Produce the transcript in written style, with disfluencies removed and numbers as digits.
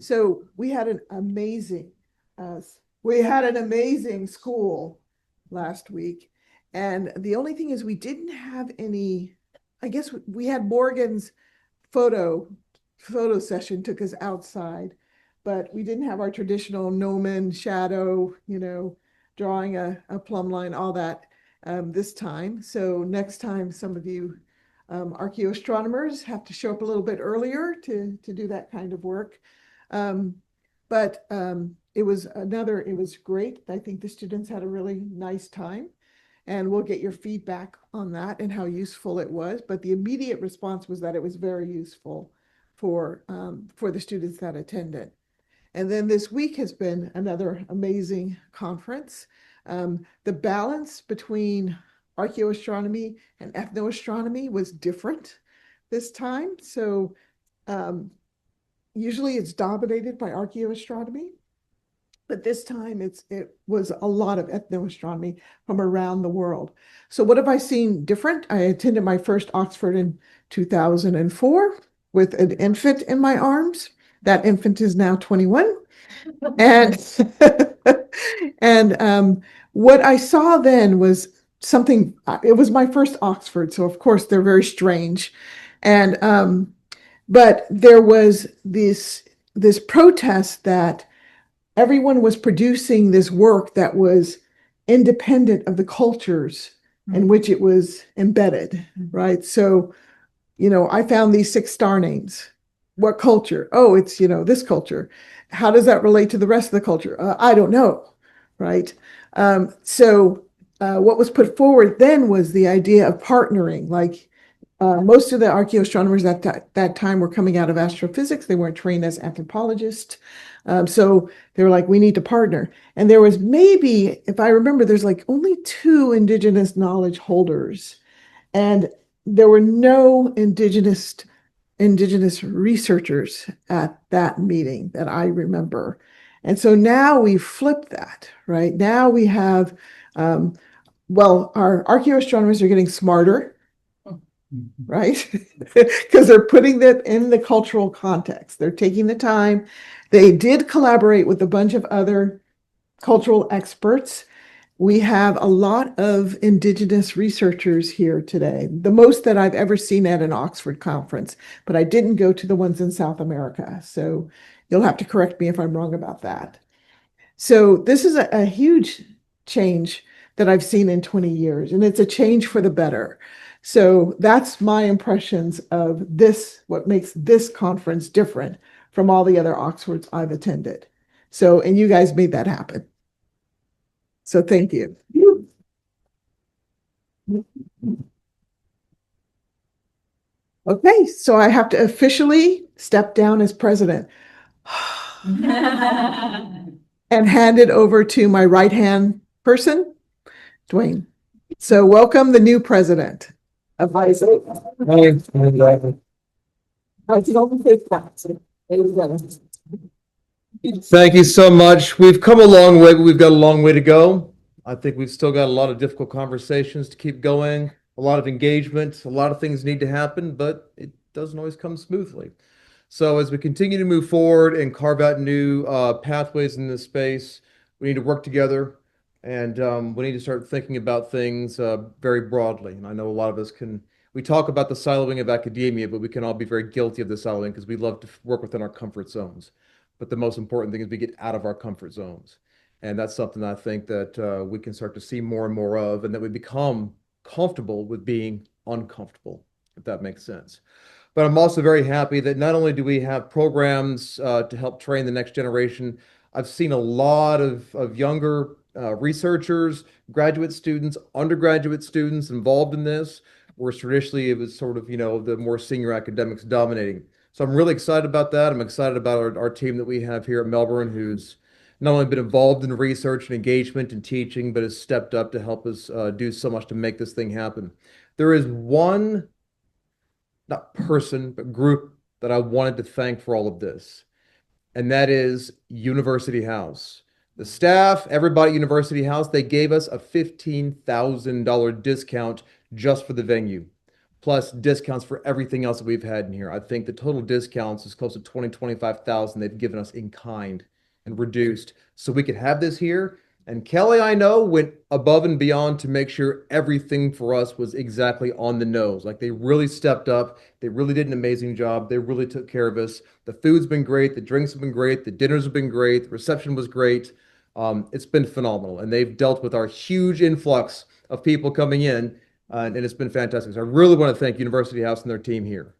So uh, we had an amazing school last week. And the only thing is we didn't have any, I guess we had Morgan's photo photo session took us outside, but we didn't have our traditional gnomon shadow, drawing a plumb line, all that this time. So next time, some of you archaeoastronomers have to show up a little bit earlier to do that kind of work. Um, but it was great. I think the students had a really nice time, and we'll get your feedback on that and how useful it was. But the immediate response was that it was very useful for the students that attended. And then this week has been another amazing conference. The balance between archaeoastronomy and ethnoastronomy was different this time. So um, usually it's dominated by archaeoastronomy, but this time it was a lot of ethnoastronomy from around the world. So what have I seen different? I attended my first Oxford in 2004 with an infant in my arms. That infant is now 21. And and what I saw then was something, it was my first Oxford, so of course they're very strange. And but there was this protest that everyone was producing this work that was independent of the cultures in which it was embedded, right? So, I found these 6 star names. What culture? Oh, it's, this culture. How does that relate to the rest of the culture? I don't know, right? So, what was put forward then was the idea of partnering. Like most of the archaeoastronomers at that time were coming out of astrophysics. They weren't trained as anthropologists. So they were like, we need to partner. And there was maybe, if I remember, there's like only 2 indigenous knowledge holders. And there were no indigenous researchers at that meeting that I remember. And so now we flip that, right? Now we have, our archaeoastronomers are getting smarter, right? Because they're putting that in the cultural context. They're taking the time. They did collaborate with a bunch of other cultural experts. We have a lot of indigenous researchers here today, the most that I've ever seen at an Oxford conference, but I didn't go to the ones in South America. So you'll have to correct me if I'm wrong about that. So this is a huge change that I've seen in 20 years, and it's a change for the better. So that's my impressions of this, what makes this conference different from all the other Oxfords I've attended. So, and you guys made that happen. So thank you. Okay, so I have to officially step down as president and hand it over to my right-hand person, Duane. So welcome the new president of IAUS. Thank you so much. We've come a long way, but we've got a long way to go. I think we've still got a lot of difficult conversations to keep going, a lot of engagement, a lot of things need to happen, but it doesn't always come smoothly. So as we continue to move forward and carve out new pathways in this space, we need to work together, and we need to start thinking about things very broadly. And I know a lot of us we talk about the siloing of academia, but we can all be very guilty of the siloing because we love to work within our comfort zones. But the most important thing is we get out of our comfort zones. And that's something I think that we can start to see more and more of, and that we become comfortable with being uncomfortable, if that makes sense. But I'm also very happy that not only do we have programs to help train the next generation, I've seen a lot of younger researchers, graduate students, undergraduate students involved in this, whereas traditionally it was sort of, the more senior academics dominating. So I'm really excited about that. I'm excited about our team that we have here at Melbourne, who's not only been involved in research and engagement and teaching, but has stepped up to help us do so much to make this thing happen. There is one, not person, but group that I wanted to thank for all of this, and that is University House. The staff, everybody at University House, they gave us a $15,000 discount just for the venue. plus discounts for everything else that we've had in here. I think the total discounts is close to 25,000 they've given us in kind and reduced. So we could have this here. And Kelly, I know, went above and beyond to make sure everything for us was exactly on the nose. Like they really stepped up. They really did an amazing job. They really took care of us. The food's been great. The drinks have been great. The dinners have been great. The reception was great. It's been phenomenal. And they've dealt with our huge influx of people coming in, and it's been fantastic. So I really want to thank University House and their team here.